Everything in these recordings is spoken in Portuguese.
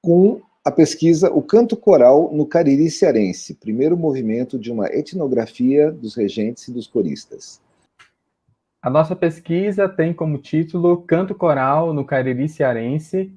com a pesquisa O Canto Coral no Cariri Cearense, primeiro movimento de uma etnografia dos regentes e dos coristas. A nossa pesquisa tem como título Canto Coral no Cariri Cearense,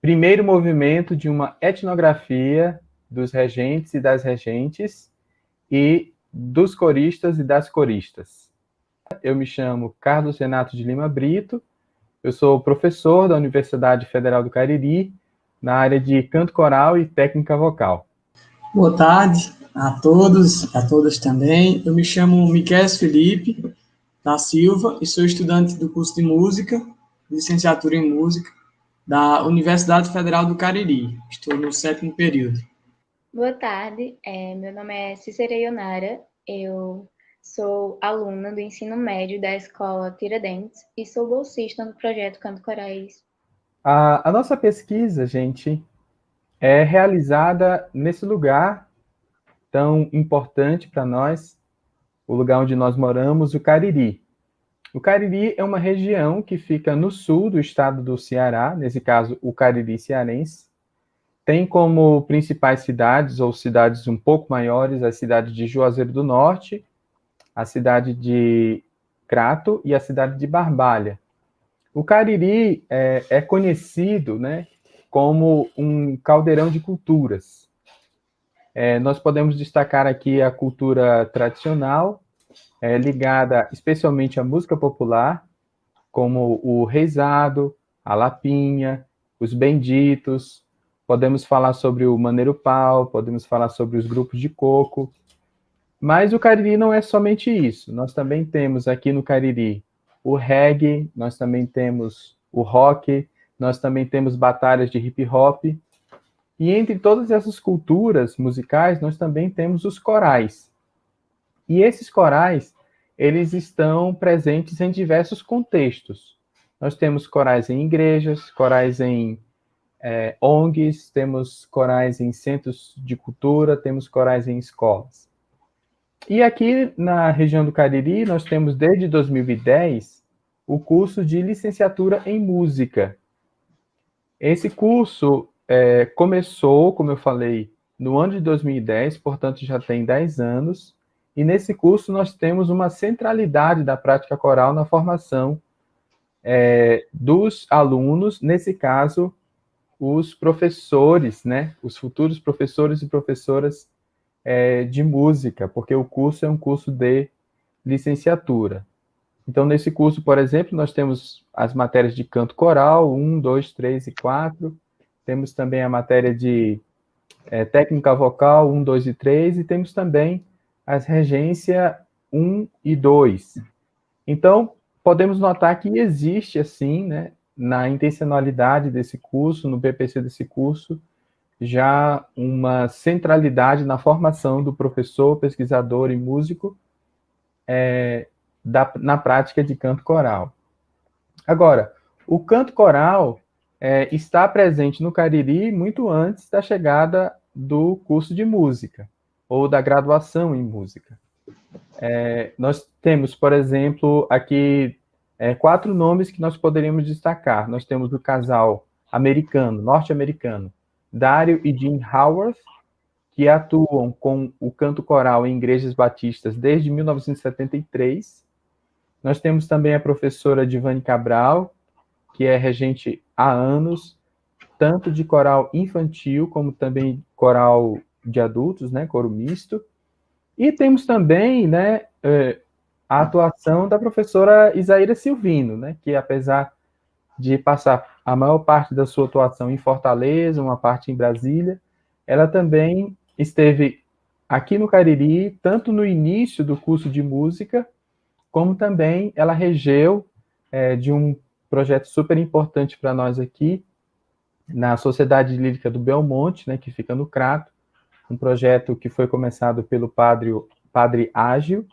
primeiro movimento de uma etnografia dos regentes e das regentes e dos coristas e das coristas. Eu me chamo Carlos Renato de Lima Brito, eu sou professor da Universidade Federal do Cariri, na área de canto coral e técnica vocal. Boa tarde a todos, a todas também. Eu me chamo Miquel Felipe da Silva e sou estudante do curso de música, licenciatura em música, da Universidade Federal do Cariri. Estou no 7º período. Boa tarde, meu nome é Cícera Ionara, eu sou aluna do ensino médio da Escola Tiradentes e sou bolsista no projeto Canto Corais. A nossa pesquisa, gente, é realizada nesse lugar tão importante para nós, o lugar onde nós moramos, o Cariri. O Cariri é uma região que fica no sul do estado do Ceará, nesse caso, o Cariri cearense. Tem como principais cidades, ou cidades um pouco maiores, a cidade de Juazeiro do Norte, a cidade de Crato e a cidade de Barbalha. O Cariri é conhecido, né, como um caldeirão de culturas. Nós podemos destacar aqui a cultura tradicional, ligada especialmente à música popular, como o reizado, a lapinha, os benditos. Podemos falar sobre o maneiro pau, podemos falar sobre os grupos de coco. Mas o Cariri não é somente isso. Nós também temos aqui no Cariri o reggae, nós também temos o rock, nós também temos batalhas de hip hop. E entre todas essas culturas musicais, nós também temos os corais. E esses corais, eles estão presentes em diversos contextos. Nós temos corais em igrejas, corais em ONGs, temos corais em centros de cultura, temos corais em escolas. E aqui na região do Cariri, nós temos desde 2010 o curso de licenciatura em música. Esse curso começou, como eu falei, no ano de 2010, portanto já tem 10 anos, e nesse curso nós temos uma centralidade da prática coral na formação dos alunos, nesse caso, os professores, né, os futuros professores e professoras de música, porque o curso é um curso de licenciatura. Então, nesse curso, por exemplo, nós temos as matérias de canto coral, 1, 2, 3 e 4, temos também a matéria de técnica vocal, 1, 2 e 3, e temos também as regência 1 e 2. Então, podemos notar que existe, assim, né, na intencionalidade desse curso, no PPC desse curso, já uma centralidade na formação do professor, pesquisador e músico na prática de canto coral. Agora, o canto coral está presente no Cariri muito antes da chegada do curso de música, ou da graduação em música. Nós temos, por exemplo, aqui 4 nomes que nós poderíamos destacar. Nós temos o casal americano, norte-americano, Dario e Jean Howarth, que atuam com o canto coral em igrejas batistas desde 1973. Nós temos também a professora Divane Cabral, que é regente há anos, tanto de coral infantil, como também coral de adultos, né, coro misto. E temos também, né, a atuação da professora Isaíra Silvino, né, que apesar de passar a maior parte da sua atuação em Fortaleza, uma parte em Brasília, ela também esteve aqui no Cariri, tanto no início do curso de música, como também ela regeu de um projeto super importante para nós aqui, na Sociedade Lírica do Belmonte, né, que fica no Crato, um projeto que foi começado pelo padre Ágil.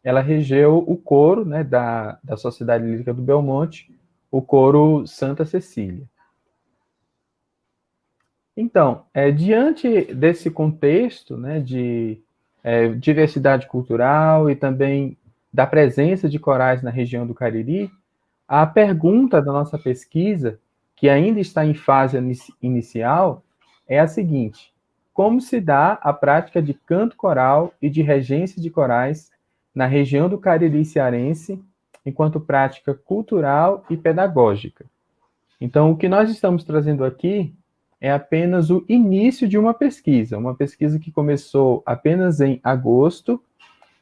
Ela regeu o coro, né, da Sociedade Lírica do Belmonte, o coro Santa Cecília. Então, diante desse contexto, né, de diversidade cultural e também da presença de corais na região do Cariri, a pergunta da nossa pesquisa, que ainda está em fase inicial, é a seguinte: como se dá a prática de canto coral e de regência de corais na região do Cariri cearense, enquanto prática cultural e pedagógica. Então, o que nós estamos trazendo aqui é apenas o início de uma pesquisa que começou apenas em agosto.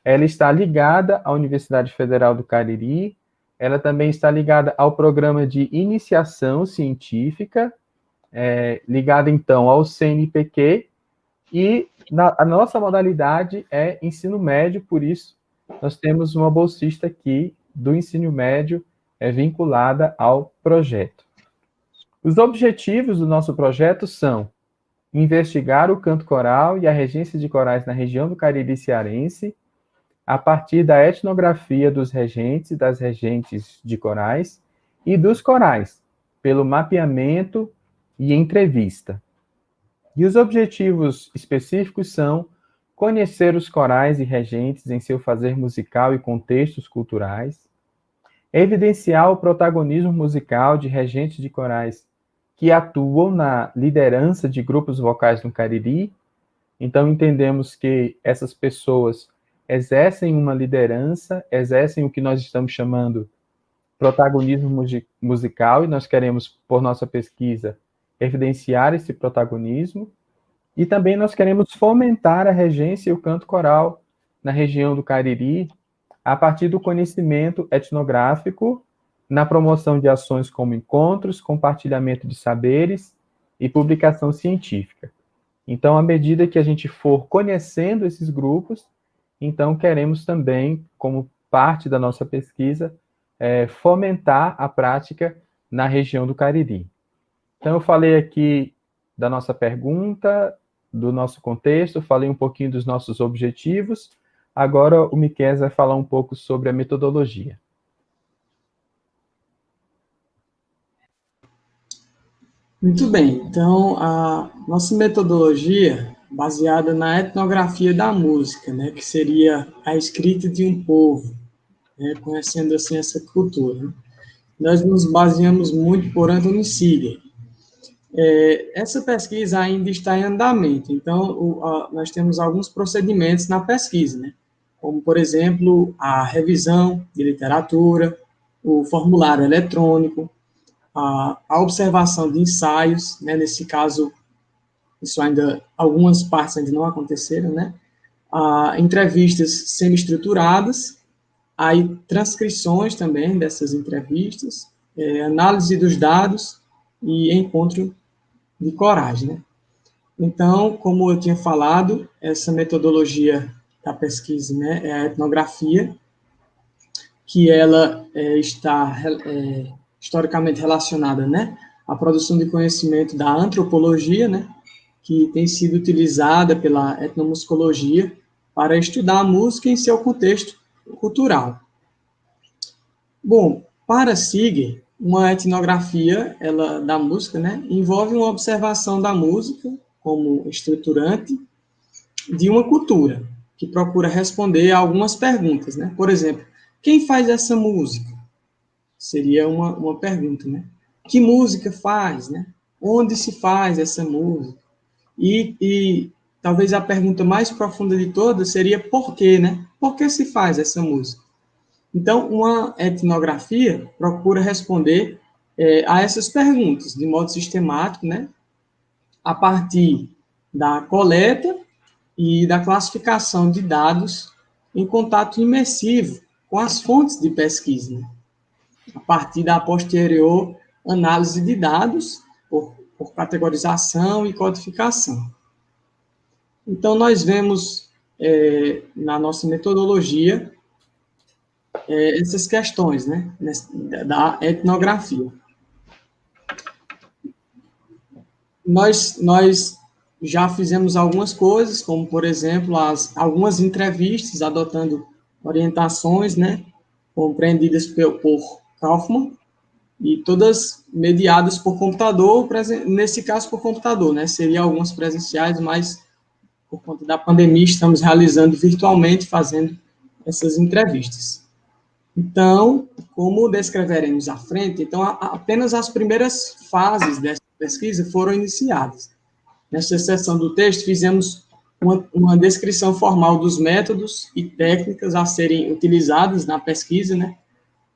Ela está ligada à Universidade Federal do Cariri, ela também está ligada ao programa de iniciação científica, ligada então ao CNPq, e a nossa modalidade é ensino médio, por isso nós temos uma bolsista aqui do ensino médio vinculada ao projeto. Os objetivos do nosso projeto são investigar o canto coral e a regência de corais na região do Cariri cearense, a partir da etnografia dos regentes e das regentes de corais e dos corais, pelo mapeamento e entrevista. E os objetivos específicos são conhecer os corais e regentes em seu fazer musical e contextos culturais, evidenciar o protagonismo musical de regentes de corais que atuam na liderança de grupos vocais no Cariri. Então, entendemos que essas pessoas exercem uma liderança, exercem o que nós estamos chamando protagonismo musical, e nós queremos, por nossa pesquisa, evidenciar esse protagonismo, e também nós queremos fomentar a regência e o canto coral na região do Cariri, a partir do conhecimento etnográfico, na promoção de ações como encontros, compartilhamento de saberes e publicação científica. Então, à medida que a gente for conhecendo esses grupos, então queremos também, como parte da nossa pesquisa, fomentar a prática na região do Cariri. Então, eu falei aqui da nossa pergunta, do nosso contexto, falei um pouquinho dos nossos objetivos. Agora o Miquel vai falar um pouco sobre a metodologia. Muito bem, então a nossa metodologia baseada na etnografia da música, né, que seria a escrita de um povo, né, conhecendo assim essa cultura. Nós nos baseamos muito por Anthony Seeger. Essa pesquisa ainda está em andamento, então nós temos alguns procedimentos na pesquisa, né, como, por exemplo, a revisão de literatura, o formulário eletrônico, a observação de ensaios, né, nesse caso, algumas partes ainda não aconteceram, né, entrevistas semi-estruturadas, aí transcrições também dessas entrevistas, análise dos dados e encontro de coragem, né. Então, como eu tinha falado, essa metodologia da pesquisa, né, é a etnografia, que ela está historicamente relacionada, né, à produção de conhecimento da antropologia, né, que tem sido utilizada pela etnomusicologia para estudar a música em seu contexto cultural. Bom, para Seeger, uma etnografia da música, né, envolve uma observação da música como estruturante de uma cultura, que procura responder a algumas perguntas, né? Por exemplo, quem faz essa música? Seria uma pergunta, né? Que música faz, né? Onde se faz essa música? E talvez a pergunta mais profunda de todas seria por quê, né? Por que se faz essa música? Então, uma etnografia procura responder a essas perguntas de modo sistemático, né? A partir da coleta e da classificação de dados em contato imersivo com as fontes de pesquisa, né? A partir da posterior análise de dados por categorização e codificação. Então, nós vemos na nossa metodologia essas questões, né, da etnografia. Nós já fizemos algumas coisas, como, por exemplo, algumas entrevistas adotando orientações, né, compreendidas por Kaufman, e todas mediadas por computador, nesse caso por computador, né, seriam algumas presenciais, mas por conta da pandemia estamos realizando virtualmente, fazendo essas entrevistas. Então, como descreveremos à frente, então apenas as primeiras fases dessa pesquisa foram iniciadas. nesta seção do texto, fizemos uma descrição formal dos métodos e técnicas a serem utilizadas na pesquisa, né,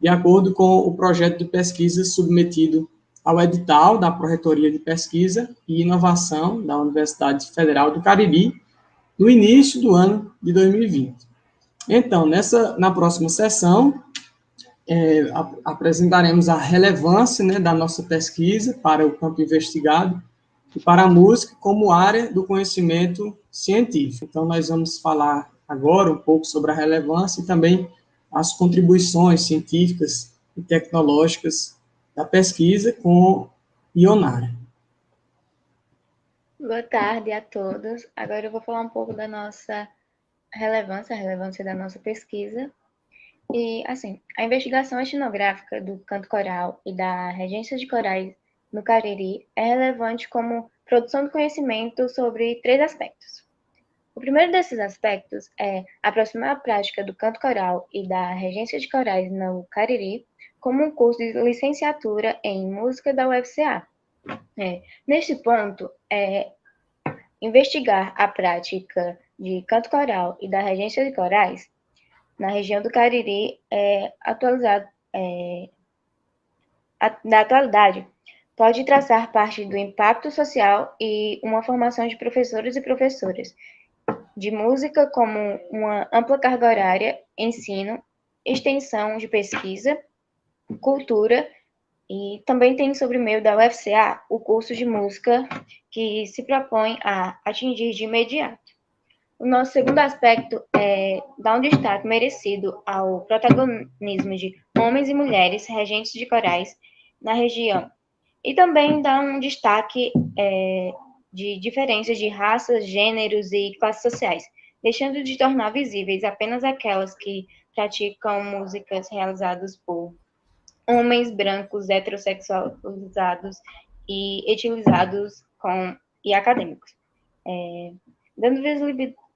de acordo com o projeto de pesquisa submetido ao edital da Pró-Reitoria de Pesquisa e Inovação da Universidade Federal do Cariri, no início do ano de 2020. Então, na próxima sessão, apresentaremos a relevância, né, da nossa pesquisa para o campo investigado e para a música como área do conhecimento científico. Então, nós vamos falar agora um pouco sobre a relevância e também as contribuições científicas e tecnológicas da pesquisa com Ionara. Boa tarde a todos. Agora eu vou falar um pouco da nossa relevância, a relevância da nossa pesquisa. E, assim, a investigação etnográfica do canto coral e da regência de corais no Cariri é relevante como produção de conhecimento sobre 3 aspectos. O primeiro desses aspectos é aproximar a prática do canto coral e da regência de corais no Cariri como um curso de licenciatura em música da UFCA. Neste ponto, investigar a prática de canto coral e da regência de corais na região do Cariri da atualidade pode traçar parte do impacto social e uma formação de professores e professoras de música como uma ampla carga horária, ensino, extensão de pesquisa, cultura, e também tem sobre o meio da UFCA o curso de música que se propõe a atingir de imediato. O nosso segundo aspecto é dar um destaque merecido ao protagonismo de homens e mulheres regentes de corais na região, e também dar um destaque de diferenças de raças, gêneros e classes sociais, deixando de tornar visíveis apenas aquelas que praticam músicas realizadas por homens brancos, heterossexualizados e etilizados e acadêmicos, dando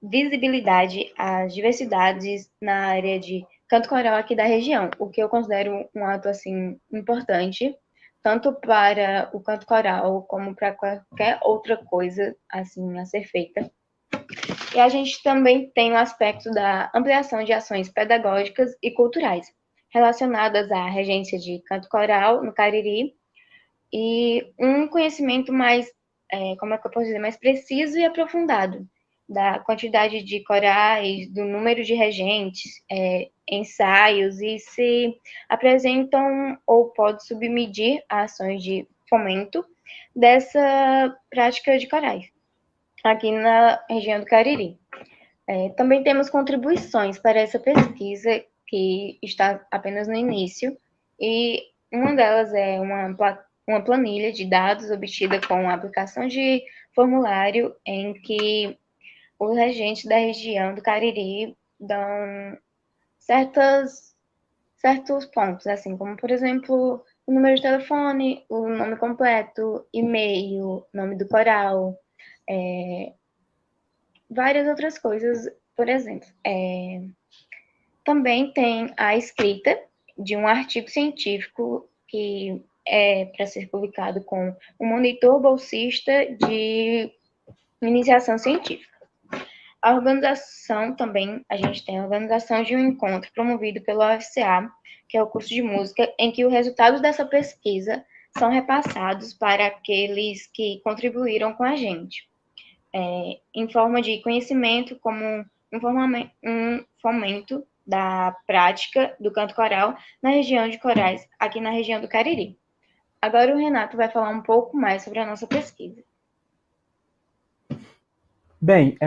visibilidade às diversidades na área de canto coral aqui da região, o que eu considero um ato assim importante, tanto para o canto coral como para qualquer outra coisa assim a ser feita. E a gente também tem o aspecto da ampliação de ações pedagógicas e culturais relacionadas à regência de canto coral no Cariri e um conhecimento mais, como é que eu posso dizer, mais preciso e aprofundado da quantidade de corais, do número de regentes, ensaios, e se apresentam ou pode submedir a ações de fomento dessa prática de corais aqui na região do Cariri. Também temos contribuições para essa pesquisa que está apenas no início, e uma delas é uma planilha de dados obtida com a aplicação de formulário em que os regentes da região do Cariri dão certos pontos, assim como, por exemplo, o número de telefone, o nome completo, e-mail, nome do coral, várias outras coisas, por exemplo. Também tem a escrita de um artigo científico que é para ser publicado com um monitor bolsista de iniciação científica. A organização também, a gente tem a organização de um encontro promovido pela UFCA, que é o curso de música, em que os resultados dessa pesquisa são repassados para aqueles que contribuíram com a gente, em forma de conhecimento, como um fomento da prática do canto coral na região de corais, aqui na região do Cariri. Agora o Renato vai falar um pouco mais sobre a nossa pesquisa. Bem,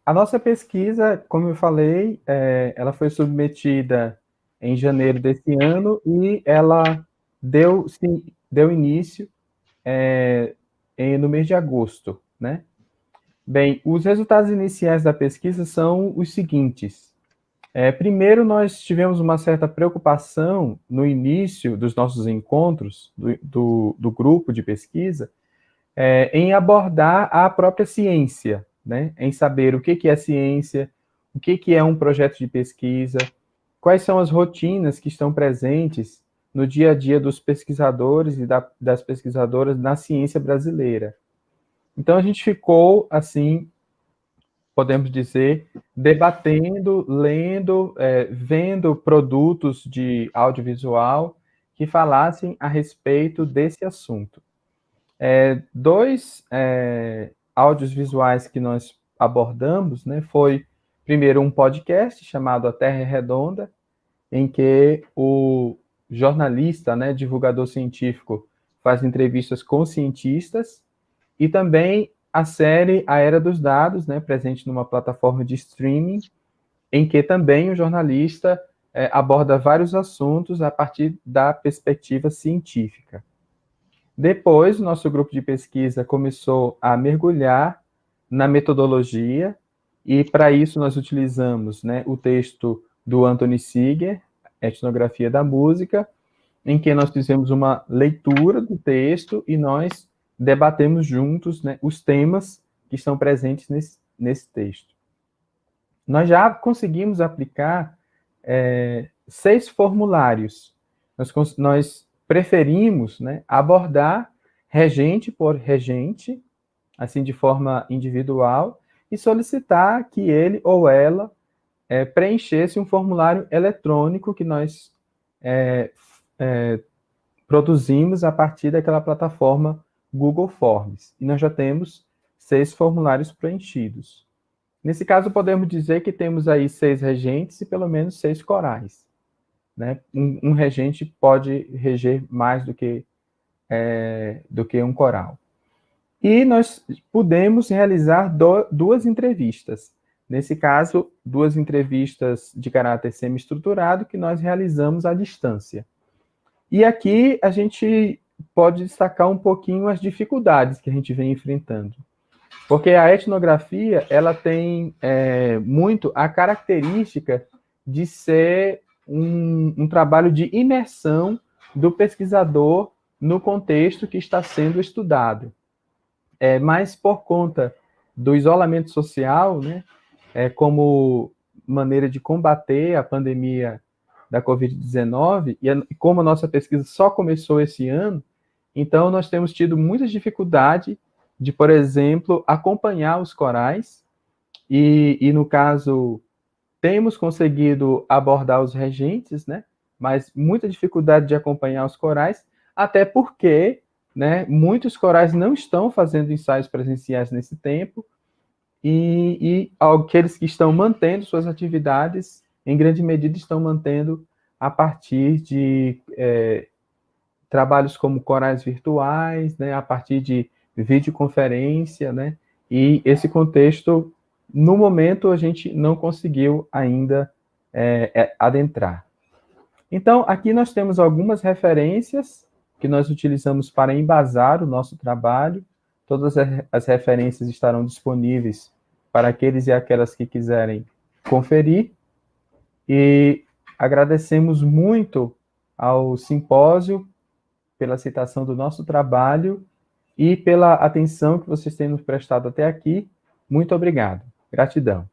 a nossa pesquisa, como eu falei, ela foi submetida em janeiro desse ano e ela deu início no mês de agosto, né? Bem, os resultados iniciais da pesquisa são os seguintes. Primeiro, nós tivemos uma certa preocupação no início dos nossos encontros, do grupo de pesquisa, em abordar a própria ciência, né? Em saber o que é ciência, o que é um projeto de pesquisa, quais são as rotinas que estão presentes no dia a dia dos pesquisadores e das pesquisadoras na ciência brasileira. Então, a gente ficou, assim, podemos dizer, debatendo, lendo, vendo produtos de audiovisual que falassem a respeito desse assunto. Dois áudios visuais que nós abordamos, né, foi, primeiro, um podcast chamado A Terra é Redonda, em que o jornalista, né, divulgador científico, faz entrevistas com cientistas, e também a série A Era dos Dados, né, presente numa plataforma de streaming, em que também o jornalista aborda vários assuntos a partir da perspectiva científica. Depois, o nosso grupo de pesquisa começou a mergulhar na metodologia, e para isso nós utilizamos, né, o texto do Anthony Seeger, Etnografia da Música, em que nós fizemos uma leitura do texto e nós debatemos juntos, né, os temas que estão presentes nesse texto. Nós já conseguimos aplicar 6 formulários. Nós preferimos, né, abordar regente por regente, assim de forma individual, e solicitar que ele ou ela preenchesse um formulário eletrônico que nós produzimos a partir daquela plataforma Google Forms. E nós já temos 6 formulários preenchidos. Nesse caso, podemos dizer que temos aí 6 regentes e pelo menos 6 corais. Né? Um regente pode reger mais do que um coral. E nós pudemos realizar 2 entrevistas. Nesse caso, 2 entrevistas de caráter semi-estruturado que nós realizamos à distância. E aqui a gente pode destacar um pouquinho as dificuldades que a gente vem enfrentando. Porque a etnografia, ela tem muito a característica de ser um trabalho de imersão do pesquisador no contexto que está sendo estudado. Mas por conta do isolamento social, né, como maneira de combater a pandemia da Covid-19, e como a nossa pesquisa só começou esse ano, então nós temos tido muita dificuldade de, por exemplo, acompanhar os corais, e no caso, temos conseguido abordar os regentes, né, mas muita dificuldade de acompanhar os corais, até porque, né, muitos corais não estão fazendo ensaios presenciais nesse tempo, e aqueles que estão mantendo suas atividades, em grande medida, estão mantendo a partir de trabalhos como corais virtuais, né, a partir de videoconferência, né, e esse contexto, no momento, a gente não conseguiu ainda adentrar. Então, aqui nós temos algumas referências que nós utilizamos para embasar o nosso trabalho. Todas as referências estarão disponíveis para aqueles e aquelas que quiserem conferir. E agradecemos muito ao simpósio pela aceitação do nosso trabalho e pela atenção que vocês têm nos prestado até aqui. Muito obrigado. Gratidão.